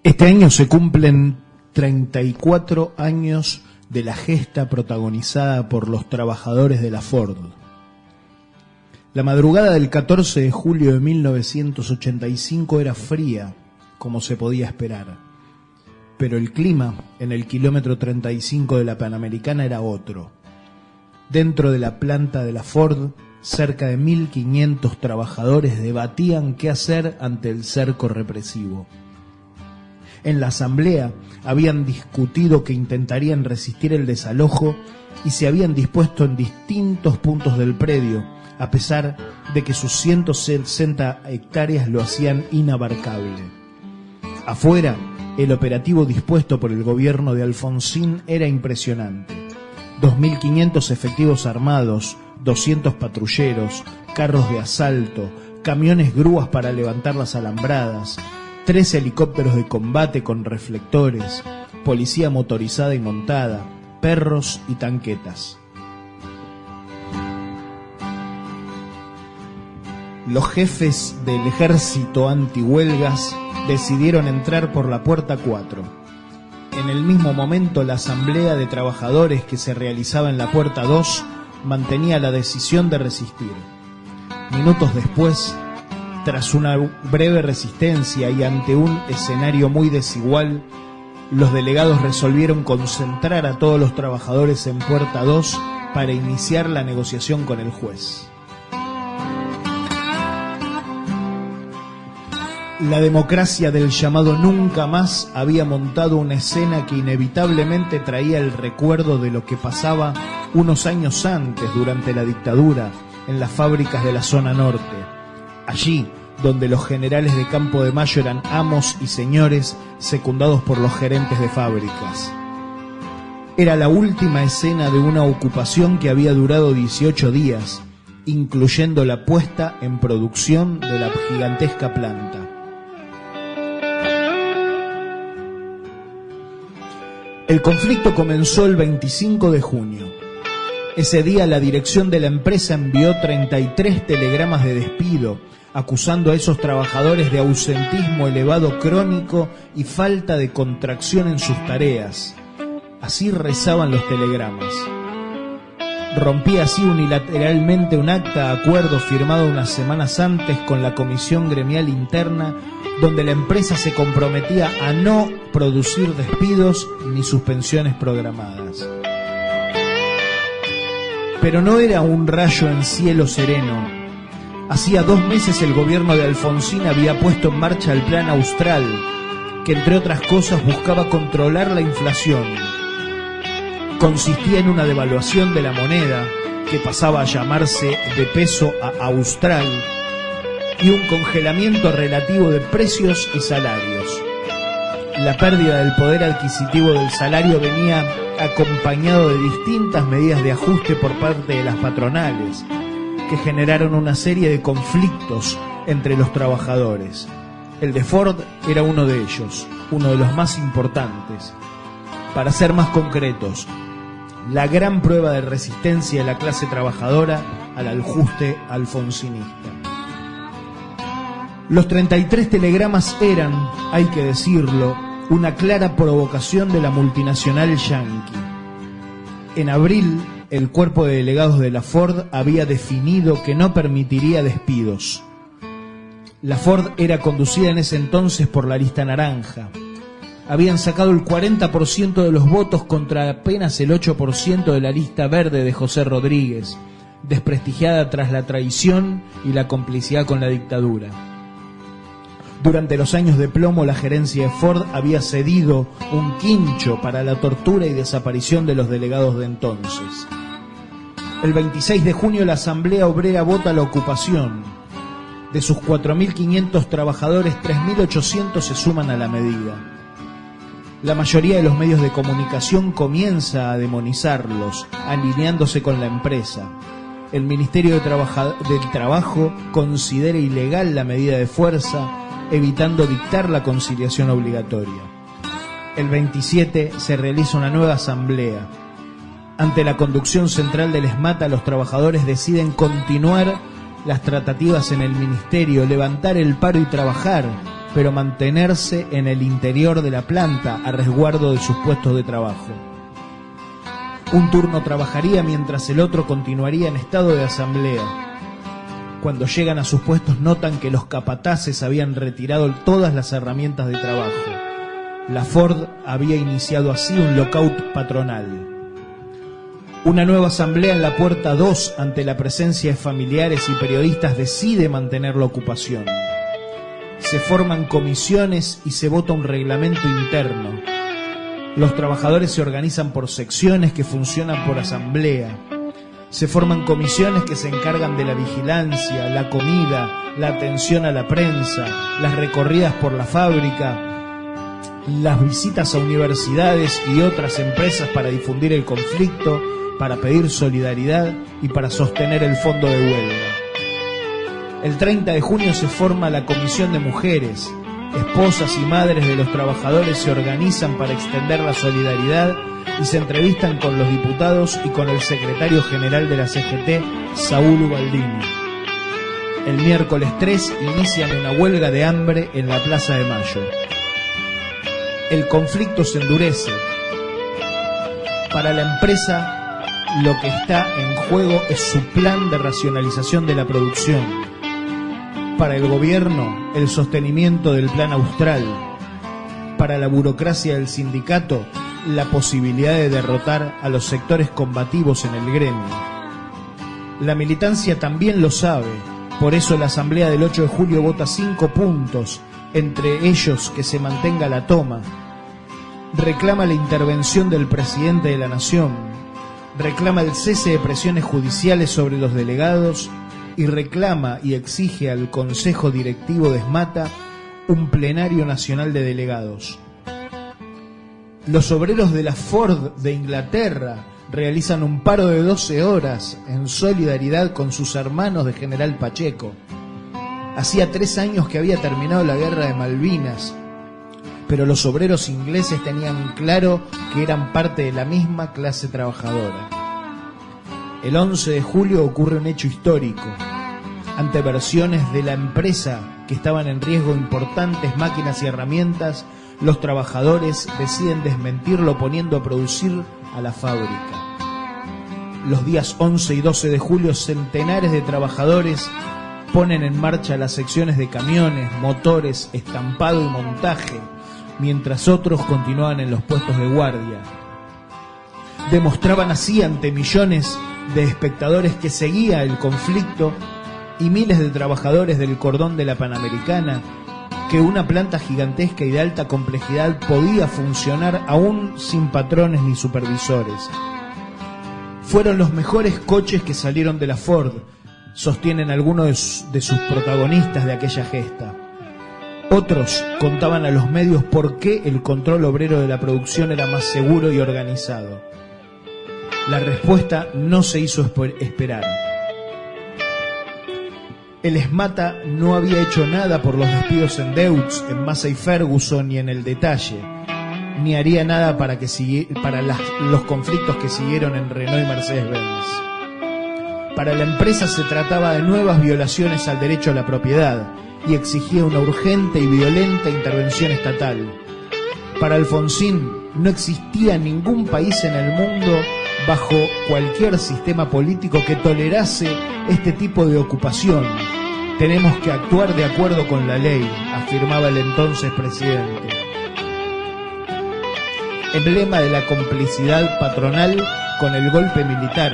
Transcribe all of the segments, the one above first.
Este año se cumplen 34 años de la gesta protagonizada por los trabajadores de la Ford. La madrugada del 14 de julio de 1985 era fría, como se podía esperar, pero el clima en el kilómetro 35 de la Panamericana era otro. Dentro de la planta de la Ford, cerca de 1.500 trabajadores debatían qué hacer ante el cerco represivo. En la asamblea habían discutido que intentarían resistir el desalojo y se habían dispuesto en distintos puntos del predio, a pesar de que sus 160 hectáreas lo hacían inabarcable. Afuera, el operativo dispuesto por el gobierno de Alfonsín era impresionante. 2.500 efectivos armados, 200 patrulleros, carros de asalto, camiones grúas para levantar las alambradas, 3 helicópteros de combate con reflectores, policía motorizada y montada, perros y tanquetas. Los jefes del ejército antihuelgas decidieron entrar por la puerta 4. En el mismo momento, la asamblea de trabajadores que se realizaba en la puerta 2 mantenía la decisión de resistir. Minutos después, tras una breve resistencia y ante un escenario muy desigual, los delegados resolvieron concentrar a todos los trabajadores en puerta 2 para iniciar la negociación con el juez. La democracia del llamado nunca más había montado una escena que inevitablemente traía el recuerdo de lo que pasaba unos años antes, durante la dictadura, en las fábricas de la zona norte. Allí, donde los generales de Campo de Mayo eran amos y señores secundados por los gerentes de fábricas. Era la última escena de una ocupación que había durado 18 días, incluyendo la puesta en producción de la gigantesca planta. El conflicto comenzó el 25 de junio. Ese día la dirección de la empresa envió 33 telegramas de despido, acusando a esos trabajadores de ausentismo elevado crónico y falta de contracción en sus tareas. Así rezaban los telegramas. Rompía así unilateralmente un acta de acuerdo firmado unas semanas antes con la comisión gremial interna, donde la empresa se comprometía a no producir despidos ni suspensiones programadas. Pero no era un rayo en cielo sereno. Hacía 2 meses el gobierno de Alfonsín había puesto en marcha el Plan Austral, que entre otras cosas buscaba controlar la inflación. Consistía en una devaluación de la moneda, que pasaba a llamarse de peso a austral, y un congelamiento relativo de precios y salarios. La pérdida del poder adquisitivo del salario venía acompañado de distintas medidas de ajuste por parte de las patronales, que generaron una serie de conflictos entre los trabajadores. El de Ford era uno de ellos, uno de los más importantes. Para ser más concretos, la gran prueba de resistencia de la clase trabajadora al ajuste alfonsinista. Los 33 telegramas eran, hay que decirlo, una clara provocación de la multinacional yanqui. En abril, el cuerpo de delegados de la Ford había definido que no permitiría despidos. La Ford era conducida en ese entonces por la lista naranja. Habían sacado el 40% de los votos contra apenas el 8% de la lista verde de José Rodríguez, desprestigiada tras la traición y la complicidad con la dictadura. Durante los años de plomo, la gerencia de Ford había cedido un quincho para la tortura y desaparición de los delegados de entonces. El 26 de junio la Asamblea Obrera vota la ocupación. De sus 4.500 trabajadores, 3.800 se suman a la medida. La mayoría de los medios de comunicación comienza a demonizarlos, alineándose con la empresa. El Ministerio del Trabajo considera ilegal la medida de fuerza, evitando dictar la conciliación obligatoria. El 27 se realiza una nueva asamblea. Ante la conducción central del ESMATA, los trabajadores deciden continuar las tratativas en el ministerio, levantar el paro y trabajar, pero mantenerse en el interior de la planta a resguardo de sus puestos de trabajo. Un turno trabajaría mientras el otro continuaría en estado de asamblea. Cuando llegan a sus puestos notan que los capataces habían retirado todas las herramientas de trabajo. La Ford había iniciado así un lockout patronal. Una nueva asamblea en la puerta 2, ante la presencia de familiares y periodistas, decide mantener la ocupación. Se forman comisiones y se vota un reglamento interno. Los trabajadores se organizan por secciones que funcionan por asamblea. Se forman comisiones que se encargan de la vigilancia, la comida, la atención a la prensa, las recorridas por la fábrica, las visitas a universidades y otras empresas para difundir el conflicto, para pedir solidaridad y para sostener el fondo de huelga. El 30 de junio se forma la Comisión de Mujeres. Esposas y madres de los trabajadores se organizan para extender la solidaridad y se entrevistan con los diputados y con el secretario general de la CGT, Saúl Ubaldini. El miércoles 3 inician una huelga de hambre en la Plaza de Mayo. El conflicto se endurece. Para la empresa, lo que está en juego es su plan de racionalización de la producción. Para el gobierno, el sostenimiento del plan austral. Para la burocracia del sindicato, la posibilidad de derrotar a los sectores combativos en el gremio. La militancia también lo sabe, por eso la asamblea del 8 de julio vota 5 puntos, entre ellos que se mantenga la toma. Reclama la intervención del presidente de la Nación, reclama el cese de presiones judiciales sobre los delegados y reclama y exige al Consejo Directivo de ESMATA un plenario nacional de delegados. Los obreros de la Ford de Inglaterra realizan un paro de 12 horas en solidaridad con sus hermanos de General Pacheco. Hacía 3 años que había terminado la guerra de Malvinas, pero los obreros ingleses tenían claro que eran parte de la misma clase trabajadora. El 11 de julio ocurre un hecho histórico. Ante versiones de la empresa que estaban en riesgo importantes máquinas y herramientas, los trabajadores deciden desmentirlo poniendo a producir a la fábrica. Los días 11 y 12 de julio, centenares de trabajadores ponen en marcha las secciones de camiones, motores, estampado y montaje, mientras otros continuaban en los puestos de guardia. Demostraban así ante millones de espectadores que seguía el conflicto y miles de trabajadores del cordón de la Panamericana que una planta gigantesca y de alta complejidad podía funcionar aún sin patrones ni supervisores. Fueron los mejores coches que salieron de la Ford, sostienen algunos de sus protagonistas de aquella gesta. Otros contaban a los medios por qué el control obrero de la producción era más seguro y organizado. La respuesta no se hizo esperar. El ESMATA no había hecho nada por los despidos en Deutz, en Massey Ferguson ni en el Detalle, ni haría nada para los conflictos que siguieron en Renault y Mercedes-Benz. Para la empresa se trataba de nuevas violaciones al derecho a la propiedad y exigía una urgente y violenta intervención estatal. Para Alfonsín no existía ningún país en el mundo bajo cualquier sistema político que tolerase este tipo de ocupación. Tenemos que actuar de acuerdo con la ley, afirmaba el entonces presidente. Emblema de la complicidad patronal con el golpe militar.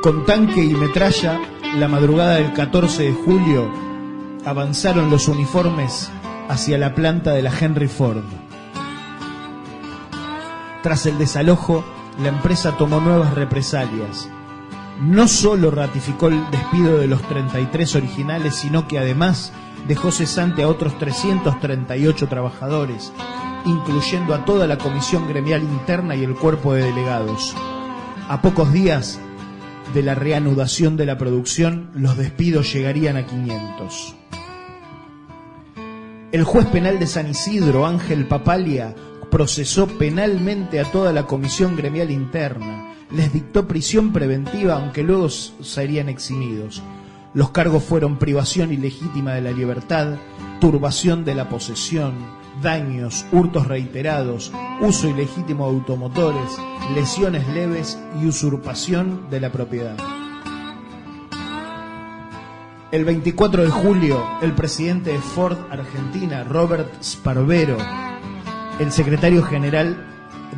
Con tanque y metralla, la madrugada del 14 de julio, avanzaron los uniformes hacia la planta de la Henry Ford. Tras el desalojo, la empresa tomó nuevas represalias. No solo ratificó el despido de los 33 originales, sino que además dejó cesante a otros 338 trabajadores, incluyendo a toda la comisión gremial interna y el cuerpo de delegados. A pocos días de la reanudación de la producción, los despidos llegarían a 500. El juez penal de San Isidro, Ángel Papalia, procesó penalmente a toda la comisión gremial interna. Les dictó prisión preventiva, aunque luego serían eximidos. Los cargos fueron privación ilegítima de la libertad, turbación de la posesión, daños, hurtos reiterados, uso ilegítimo de automotores, lesiones leves y usurpación de la propiedad. El 24 de julio, el presidente de Ford Argentina, Robert Sparvero, el secretario general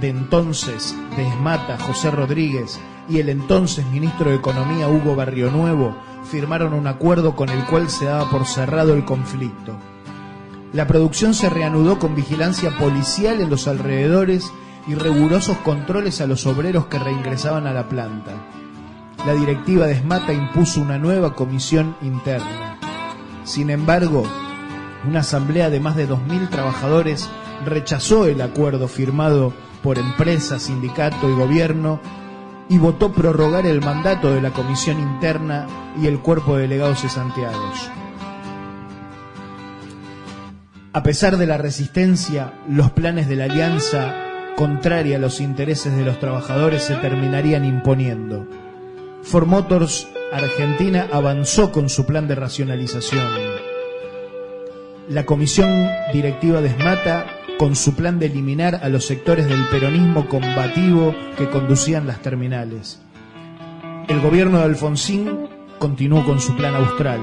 de entonces de ESMATA, José Rodríguez, y el entonces ministro de Economía, Hugo Barrionuevo, firmaron un acuerdo con el cual se daba por cerrado el conflicto. La producción se reanudó con vigilancia policial en los alrededores y rigurosos controles a los obreros que reingresaban a la planta. La directiva de ESMATA impuso una nueva comisión interna. Sin embargo, una asamblea de más de 2.000 trabajadores rechazó el acuerdo firmado por empresa, sindicato y gobierno y votó prorrogar el mandato de la comisión interna y el cuerpo de delegados cesanteados. A pesar de la resistencia, los planes de la alianza, contraria a los intereses de los trabajadores, se terminarían imponiendo. Ford Motors Argentina avanzó con su plan de racionalización. La comisión directiva de ESMATA con su plan de eliminar a los sectores del peronismo combativo que conducían las terminales. El gobierno de Alfonsín continuó con su plan austral.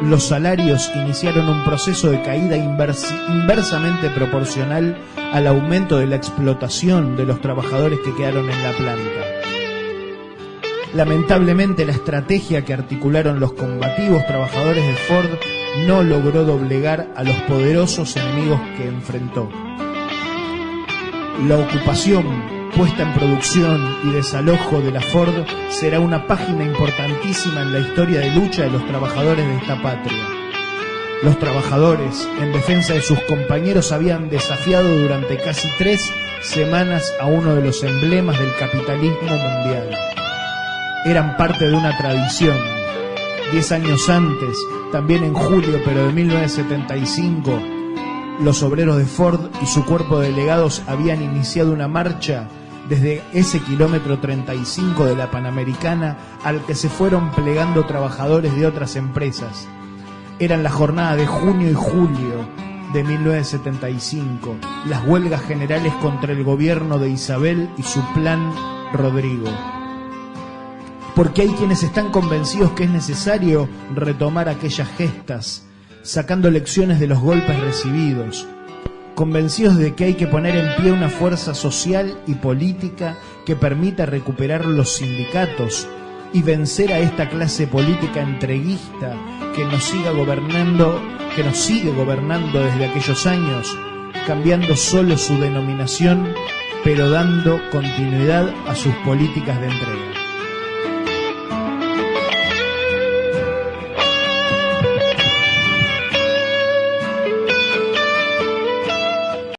Los salarios iniciaron un proceso de caída inversamente proporcional al aumento de la explotación de los trabajadores que quedaron en la planta. Lamentablemente, la estrategia que articularon los combativos trabajadores de Ford no logró doblegar a los poderosos enemigos que enfrentó. La ocupación, puesta en producción y desalojo de la Ford será una página importantísima en la historia de lucha de los trabajadores de esta patria. Los trabajadores, en defensa de sus compañeros, habían desafiado durante casi 3 semanas a uno de los emblemas del capitalismo mundial. Eran parte de una tradición. 10 años antes, también en julio pero de 1975, los obreros de Ford y su cuerpo de delegados habían iniciado una marcha desde ese kilómetro 35 de la Panamericana al que se fueron plegando trabajadores de otras empresas. Eran la jornada de junio y julio de 1975, las huelgas generales contra el gobierno de Isabel y su plan Rodrigo. Porque hay quienes están convencidos que es necesario retomar aquellas gestas, sacando lecciones de los golpes recibidos, convencidos de que hay que poner en pie una fuerza social y política que permita recuperar los sindicatos y vencer a esta clase política entreguista que nos sigue gobernando desde aquellos años, cambiando solo su denominación, pero dando continuidad a sus políticas de entrega.